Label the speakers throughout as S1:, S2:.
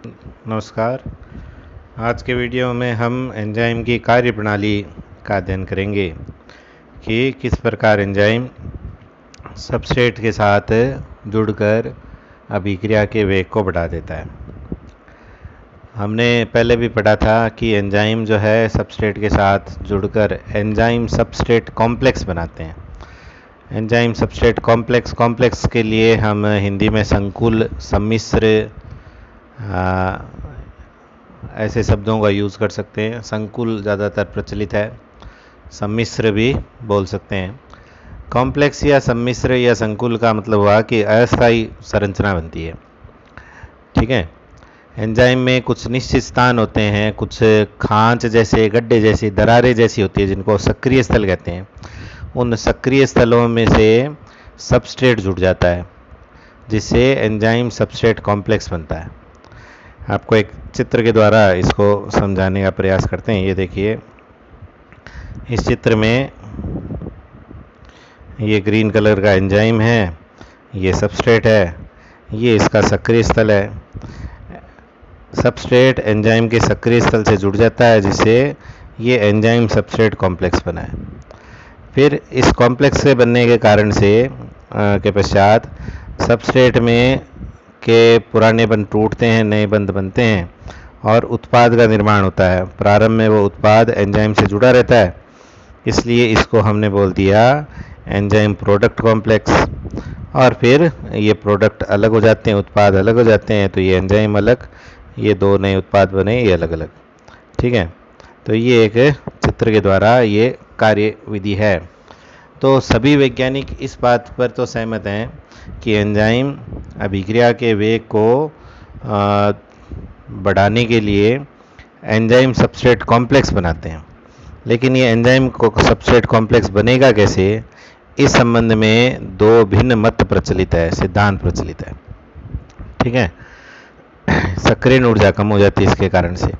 S1: नमस्कार। आज के वीडियो में हम एंजाइम की कार्यप्रणाली का अध्ययन करेंगे कि किस प्रकार एंजाइम सबस्ट्रेट के साथ जुड़कर अभिक्रिया के वेग को बढ़ा देता है। हमने पहले भी पढ़ा था कि एंजाइम जो है सबस्ट्रेट के साथ जुड़कर एंजाइम सबस्ट्रेट कॉम्प्लेक्स बनाते हैं। एंजाइम सबस्ट्रेट कॉम्प्लेक्स के लिए हम हिंदी में संकुल, सम्मिश्र ऐसे शब्दों का यूज़ कर सकते हैं। संकुल ज़्यादातर प्रचलित है, सम्मिश्र भी बोल सकते हैं। कॉम्प्लेक्स या सम्मिश्र या संकुल का मतलब हुआ कि अस्थायी संरचना बनती है। ठीक है। एंजाइम में कुछ निश्चित स्थान होते हैं, कुछ खांच जैसे, गड्ढे जैसी, दरारें जैसी होती है जिनको सक्रिय स्थल कहते हैं। उन सक्रिय स्थलों में से सबस्ट्रेट जुड़ जाता है जिससे एंजाइम सबस्ट्रेट कॉम्प्लेक्स बनता है। आपको एक चित्र के द्वारा इसको समझाने का प्रयास करते हैं। ये देखिए, इस चित्र में ये ग्रीन कलर का एंजाइम है, ये सबस्ट्रेट है, ये इसका सक्रिय स्थल है। सबस्ट्रेट एंजाइम के सक्रिय स्थल से जुड़ जाता है जिससे ये एंजाइम सबस्ट्रेट कॉम्प्लेक्स बना है। फिर इस कॉम्प्लेक्स के बनने के कारण से के पश्चात सबस्ट्रेट में के पुराने बंध टूटते हैं, नए बंध बनते हैं और उत्पाद का निर्माण होता है। प्रारंभ में वो उत्पाद एंजाइम से जुड़ा रहता है, इसलिए इसको हमने बोल दिया एंजाइम प्रोडक्ट कॉम्प्लेक्स। और फिर ये प्रोडक्ट अलग हो जाते हैं, उत्पाद अलग हो जाते हैं, तो ये एंजाइम अलग, ये दो नए उत्पाद बने, ये अलग अलग। ठीक है। तो ये एक चित्र के द्वारा ये कार्य विधि है। तो सभी वैज्ञानिक इस बात पर तो सहमत हैं कि एंजाइम अभिक्रिया के वेग को बढ़ाने के लिए एंजाइम सबस्ट्रेट कॉम्प्लेक्स बनाते हैं। लेकिन ये एंजाइम को सबस्ट्रेट कॉम्प्लेक्स बनेगा कैसे, इस संबंध में दो भिन्न मत प्रचलित है, सिद्धांत प्रचलित है। ठीक है। सक्रियण ऊर्जा कम हो जाती है इसके कारण से।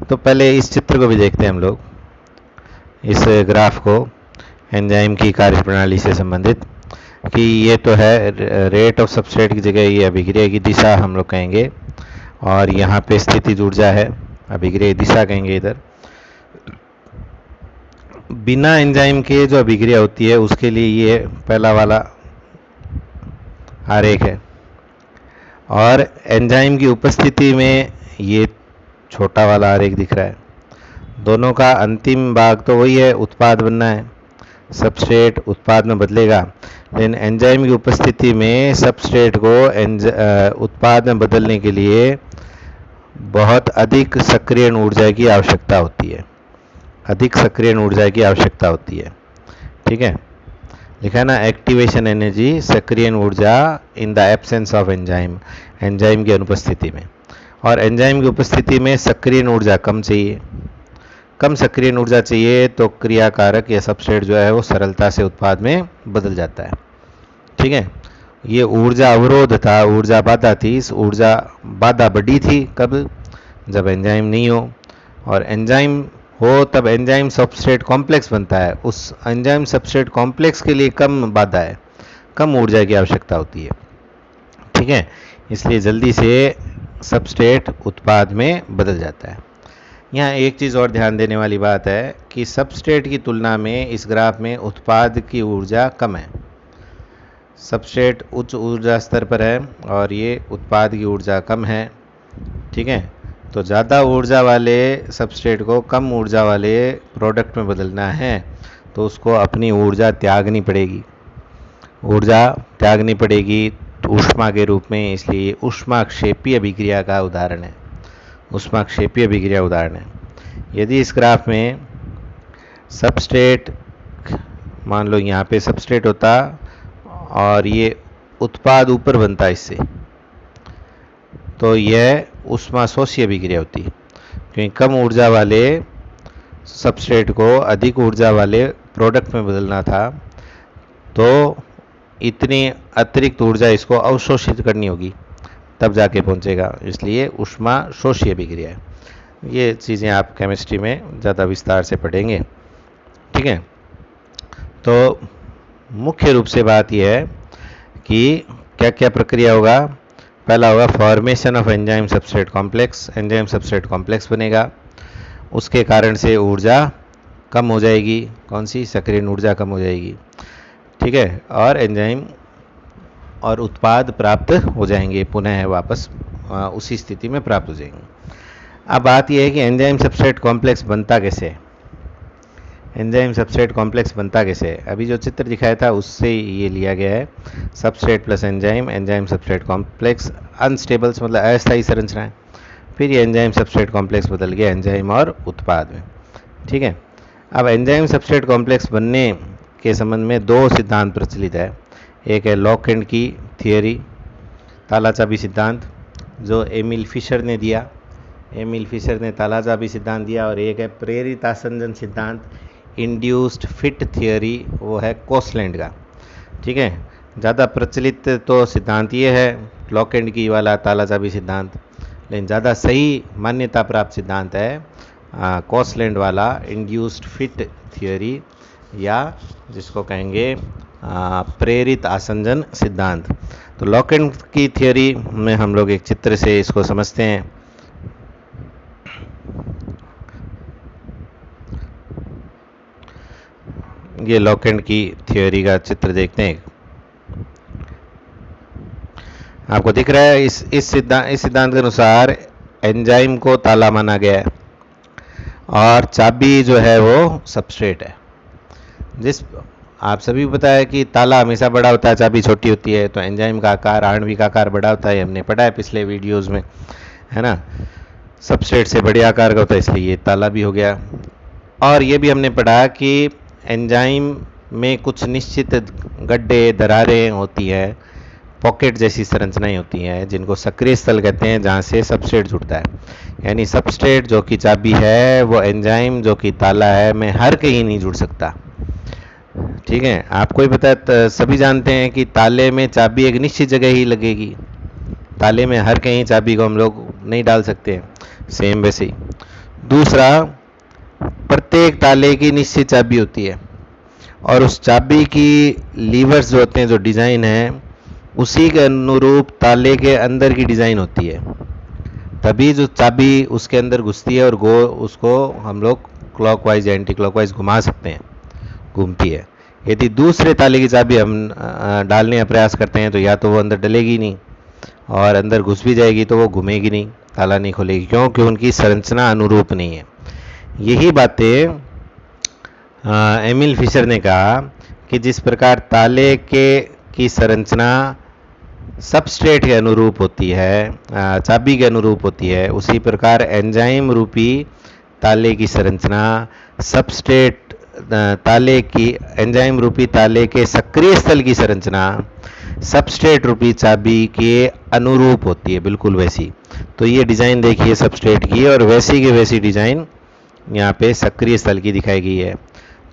S1: तो पहले इस चित्र को भी देखते हैं हम लोग, इस ग्राफ को, एंजाइम की कार्यप्रणाली से संबंधित, कि ये तो है रेट ऑफ सबस्ट्रेट की जगह ये अभिक्रिया की दिशा हम लोग कहेंगे, और यहाँ पे स्थितिज ऊर्जा है, अभिक्रिया दिशा कहेंगे इधर। बिना एंजाइम के जो अभिक्रिया होती है उसके लिए ये पहला वाला आरेख है, और एंजाइम की उपस्थिति में ये छोटा वाला आरेख दिख रहा है। दोनों का अंतिम भाग तो वही है, उत्पाद बनना है, सबस्ट्रेट उत्पाद में बदलेगा। लेकिन एंजाइम की उपस्थिति में सबस्ट्रेट को उत्पाद में बदलने के लिए बहुत अधिक सक्रियण ऊर्जा की आवश्यकता होती है, अधिक सक्रियण ऊर्जा की आवश्यकता होती है। ठीक है। लिखा है ना, एक्टिवेशन एनर्जी, सक्रियण ऊर्जा in the absence of enzyme, enzyme की अनुपस्थिति में। और एंजाइम की उपस्थिति में सक्रियण ऊर्जा कम चाहिए। कम सक्रियण ऊर्जा चाहिए तो क्रियाकारक या सबस्ट्रेट जो है वो सरलता से उत्पाद में बदल जाता है। ठीक है। ये ऊर्जा अवरोध था, ऊर्जा बाधा थी। इस ऊर्जा बाधा बढ़ी थी कब, जब एंजाइम नहीं हो, और एंजाइम हो तब एंजाइम सबस्ट्रेट कॉम्प्लेक्स बनता है। उस एंजाइम सबस्ट्रेट कॉम्प्लेक्स के लिए कम बाधा है, कम ऊर्जा की आवश्यकता होती है। ठीक है। इसलिए जल्दी से सबस्ट्रेट उत्पाद में बदल जाता है। यहाँ एक चीज़ और ध्यान देने वाली बात है कि सबस्ट्रेट की तुलना में इस ग्राफ में उत्पाद की ऊर्जा कम है। सबस्ट्रेट उच्च ऊर्जा स्तर पर है और ये उत्पाद की ऊर्जा कम है। ठीक है। तो ज़्यादा ऊर्जा वाले सबस्ट्रेट को कम ऊर्जा वाले प्रोडक्ट में बदलना है तो उसको अपनी ऊर्जा त्यागनी पड़ेगी, ऊर्जा त्यागनी पड़ेगी ऊष्मा के रूप में। इसलिए ऊष्माक्षेपीय अभिक्रिया का उदाहरण है, ऊष्माक्षेपीय अभिक्रिया उदाहरण है। यदि इस ग्राफ में सबस्ट्रेट, मान लो यहाँ पे सबस्ट्रेट होता और ये उत्पाद ऊपर बनता इससे, तो यह ऊष्माशोषी अभिक्रिया होती, क्योंकि कम ऊर्जा वाले सबस्ट्रेट को अधिक ऊर्जा वाले प्रोडक्ट में बदलना था, तो इतनी अतिरिक्त ऊर्जा इसको अवशोषित करनी होगी, तब जाके पहुंचेगा। इसलिए ऊष्माशोषी अभिक्रिया है। ये चीज़ें आप केमिस्ट्री में ज़्यादा विस्तार से पढ़ेंगे। ठीक है। तो मुख्य रूप से बात यह है कि क्या क्या प्रक्रिया होगा। पहला होगा formation of enzyme substrate complex. Enzyme substrate complex बनेगा, उसके कारण से ऊर्जा कम हो जाएगी। कौन सी? सक्रियण ऊर्जा कम हो जाएगी, ठीक है। और एंजाइम और उत्पाद प्राप्त हो जाएंगे, पुनः वापस उसी स्थिति में प्राप्त हो जाएंगे। अब बात यह है कि एंजाइम सबस्ट्रेट कॉम्प्लेक्स बनता कैसे है। एंजाइम सबस्ट्रेट कॉम्प्लेक्स बनता कैसे है? अभी जो चित्र दिखाया था उससे ये लिया गया है। Substrate plus enzyme, enzyme substrate complex, unstables मतलब अस्थायी संरचनाएं। फिर ये एंजाइम सबस्ट्रेट कॉम्प्लेक्स बदल गया एंजाइम और उत्पाद में, ठीक है। अब एंजाइम सबस्ट्रेट कॉम्प्लेक्स बनने के संबंध में दो सिद्धांत प्रचलित है। एक है लॉक एंड की थियोरी, ताला चाबी सिद्धांत, जो एमिल फिशर ने दिया। एमिल फिशर ने ताला चाबी सिद्धांत दिया। और एक है प्रेरित आसंजन सिद्धांत, इंड्यूस्ड फिट थियोरी, वो है कोसलैंड का, ठीक है। ज़्यादा प्रचलित तो सिद्धांत ये है लॉक एंड की वाला ताला चाबी सिद्धांत, लेकिन ज़्यादा सही मान्यता प्राप्त सिद्धांत है कोसलैंड वाला इंड्यूस्ड फिट थियोरी, या जिसको कहेंगे प्रेरित आसंजन सिद्धांत। तो लॉक एंड की थियोरी में हम लोग एक चित्र से इसको समझते हैं। ये लॉक एंड की थियोरी का चित्र देखते हैं। आपको दिख रहा है इस सिद्धांत के अनुसार एंजाइम को ताला माना गया है और चाबी जो है वो सबस्ट्रेट है। जिस आप सभी को पता है कि ताला हमेशा बड़ा होता है, चाबी छोटी होती है। तो एंजाइम का आकार, आणविक आकार बड़ा होता है, हमने पढ़ा है पिछले वीडियोस में, है ना। सबस्ट्रेट से बड़े आकार का होता है, इसलिए ये ताला भी हो गया। और ये भी हमने पढ़ा कि एंजाइम में कुछ निश्चित गड्ढे, दरारें होती है, पॉकेट जैसी संरचनाएं होती हैं, जिनको सक्रिय स्थल कहते हैं, जहाँ से सबस्ट्रेट जुड़ता है। यानी सबस्ट्रेट जो कि चाबी है, वो एंजाइम जो कि ताला है, में हर कहीं नहीं जुड़ सकता, ठीक है। आपको ही पता है, सभी जानते हैं कि ताले में चाबी एक निश्चित जगह ही लगेगी। ताले में हर कहीं चाबी को हम लोग नहीं डाल सकते। सेम वैसे ही दूसरा, प्रत्येक ताले की निश्चित चाबी होती है और उस चाबी की लीवर्स जो होते हैं, जो डिज़ाइन है, उसी के अनुरूप ताले के अंदर की डिज़ाइन होती है। तभी जो चाबी उसके अंदर घुसती है और उसको हम लोग क्लॉकवाइज या एंटी क्लॉकवाइज घुमा सकते हैं, घूमती है। यदि दूसरे ताले की चाबी हम डालने का प्रयास करते हैं तो या तो वो अंदर डलेगी नहीं, और अंदर घुस भी जाएगी तो वो घूमेगी नहीं, ताला नहीं खुलेगी, क्योंकि उनकी संरचना अनुरूप नहीं है। यही बातें एमिल फिशर ने कहा कि जिस प्रकार ताले की संरचना सबस्ट्रेट के अनुरूप होती है, चाबी के अनुरूप होती है, उसी प्रकार एंजाइम रूपी ताले की संरचना सबस्ट्रेट ताले की एंजाइम रूपी ताले के सक्रिय स्थल की संरचना सबस्ट्रेट रूपी चाबी के अनुरूप होती है, बिल्कुल वैसी। तो ये डिज़ाइन देखिए सबस्ट्रेट की, और वैसी की वैसी डिज़ाइन यहाँ पे सक्रिय स्थल की दिखाई गई है।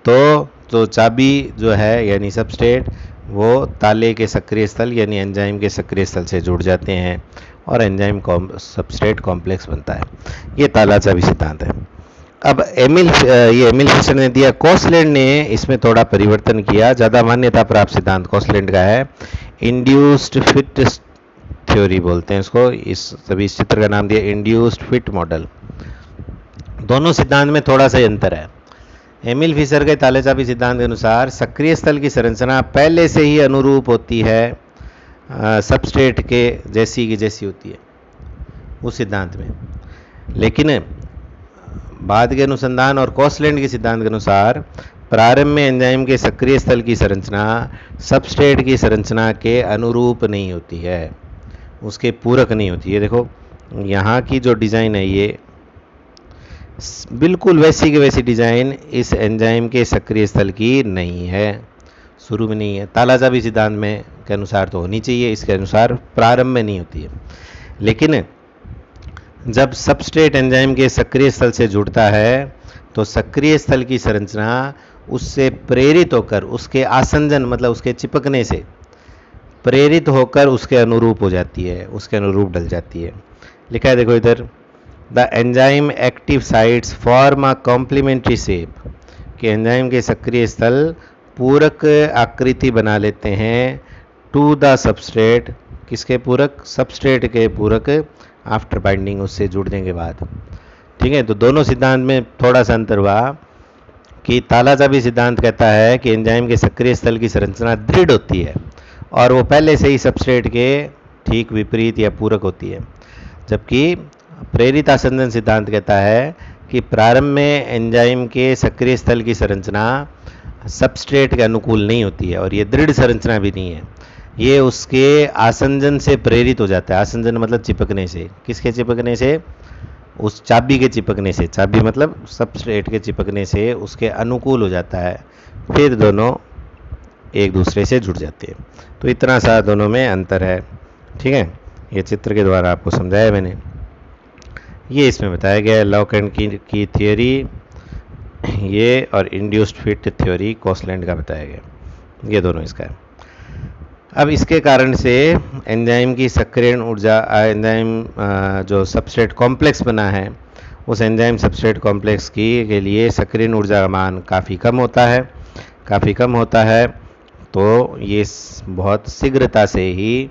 S1: तो चाबी जो है यानी सबस्ट्रेट, वो ताले के सक्रिय स्थल यानी एंजाइम के सक्रिय स्थल से जुड़ जाते हैं और एंजाइम सबस्ट्रेट कॉम्प्लेक्स बनता है। ये ताला चाबी सिद्धांत है। अब एमिल फिशर ने दिया, कोसलैंड ने इसमें थोड़ा परिवर्तन किया। ज़्यादा मान्यता प्राप्त सिद्धांत कोसलैंड का है, इंड्यूस्ड फिट थ्योरी बोलते हैं इसको। इस चित्र का नाम दिया इंड्यूस्ड फिट मॉडल। दोनों सिद्धांत में थोड़ा सा अंतर है। एमिल फिशर के ताले चाबी सिद्धांत के अनुसार सक्रिय स्थल की संरचना पहले से ही अनुरूप होती है सबस्ट्रेट के जैसी की जैसी होती है उस सिद्धांत में। लेकिन बाद के अनुसंधान और कोसलैंड के सिद्धांत के अनुसार प्रारंभ में एंजाइम के सक्रिय स्थल की संरचना सबस्ट्रेट की संरचना के अनुरूप नहीं होती है, उसके पूरक नहीं होती है। देखो यहाँ की जो डिज़ाइन है, ये बिल्कुल वैसी की वैसी डिज़ाइन इस एंजाइम के सक्रिय स्थल की नहीं है, शुरू में नहीं है। ताला चाबी सिद्धांत में के अनुसार तो होनी चाहिए, इसके अनुसार प्रारंभ में नहीं होती है। लेकिन जब सबस्ट्रेट एंजाइम के सक्रिय स्थल से जुड़ता है तो सक्रिय स्थल की संरचना उससे प्रेरित होकर, उसके आसंजन मतलब उसके चिपकने से प्रेरित होकर उसके अनुरूप हो जाती है, उसके अनुरूप डल जाती है। लिखा है देखो इधर, the enzyme active sites form a complementary shape, कि एंजाइम के सक्रिय स्थल पूरक आकृति बना लेते हैं टू द सबस्ट्रेट, किसके पूरक? सबस्ट्रेट के पूरक आफ्टर बाइंडिंग, उससे जुड़ने के बाद। ठीक है, तो दोनों सिद्धांत में थोड़ा सा अंतर हुआ कि तालाचाबी सिद्धांत कहता है कि एंजाइम के सक्रिय स्थल की संरचना दृढ़ होती है और वो पहले से ही सबस्ट्रेट के ठीक विपरीत या पूरक होती है, जबकि प्रेरित आसंजन सिद्धांत कहता है कि प्रारंभ में एंजाइम के सक्रिय स्थल की संरचना सबस्ट्रेट के अनुकूल नहीं होती है और ये दृढ़ संरचना भी नहीं है, ये उसके आसंजन से प्रेरित हो जाता है। आसंजन मतलब चिपकने से। किसके चिपकने से? उस चाबी के चिपकने से। चाबी मतलब सबस्ट्रेट के चिपकने से उसके अनुकूल हो जाता है, फिर दोनों एक दूसरे से जुड़ जाते हैं। तो इतना सा दोनों में अंतर है। ठीक है, ये चित्र के द्वारा आपको समझाया मैंने। ये इसमें बताया गया है लॉक-एंड की थियोरी, ये और इंड्यूस्ड फिट थ्योरी कोसलैंड का बताया गया। ये दोनों इसका है। अब इसके कारण से एंजाइम की सक्रियण ऊर्जा, एंजाइम जो सबस्ट्रेट कॉम्प्लेक्स बना है, उस एंजाइम सबस्ट्रेट कॉम्प्लेक्स की के लिए सक्रियण ऊर्जा का मान काफ़ी कम होता है। तो ये बहुत शीघ्रता से ही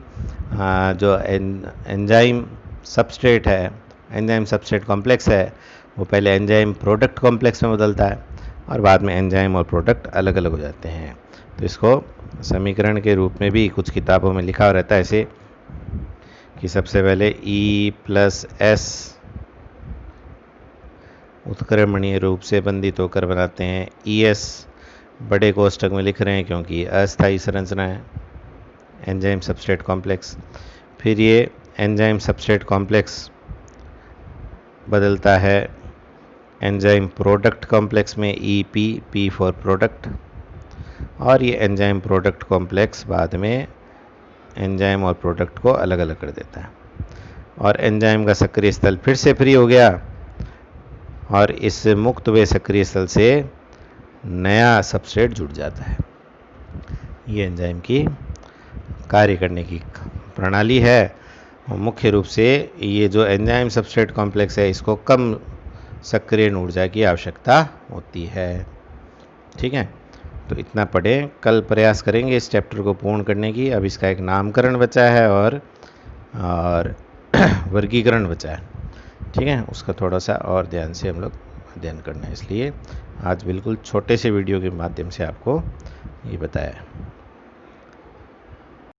S1: जो एंजाइम सबस्ट्रेट है, एंजाइम सबस्ट्रेट कॉम्प्लेक्स है, वो पहले एंजाइम प्रोडक्ट कॉम्प्लेक्स में बदलता है और बाद में एंजाइम और प्रोडक्ट अलग अलग हो जाते हैं। तो इसको समीकरण के रूप में भी कुछ किताबों में लिखा रहता है ऐसे कि सबसे पहले E+S उत्क्रमणीय रूप से बंधित होकर बनाते हैं। ES बड़े कोष्ठक में लिख रहे हैं क्योंकि अस्थायी संरचना है, एंजाइम सबस्ट्रेट कॉम्प्लेक्स। फिर ये एंजाइम सबस्ट्रेट कॉम्प्लेक्स बदलता है एंजाइम प्रोडक्ट कॉम्प्लेक्स में, EP, P फॉर प्रोडक्ट। और ये एंजाइम प्रोडक्ट कॉम्प्लेक्स बाद में एंजाइम और प्रोडक्ट को अलग अलग कर देता है और एंजाइम का सक्रिय स्थल फिर से फ्री हो गया और इस मुक्त हुए सक्रिय स्थल से नया सबस्ट्रेट जुड़ जाता है। ये एंजाइम की कार्य करने की प्रणाली है। मुख्य रूप से ये जो एंजाइम सबस्ट्रेट कॉम्प्लेक्स है, इसको कम सक्रिय ऊर्जा की आवश्यकता होती है। ठीक है, तो इतना पढ़ें। कल प्रयास करेंगे इस चैप्टर को पूर्ण करने की। अब इसका एक नामकरण बचा है और वर्गीकरण बचा है। ठीक है, उसका थोड़ा सा और ध्यान से हम लोग अध्ययन करना है, इसलिए आज बिल्कुल छोटे से वीडियो के माध्यम से आपको ये बताया है।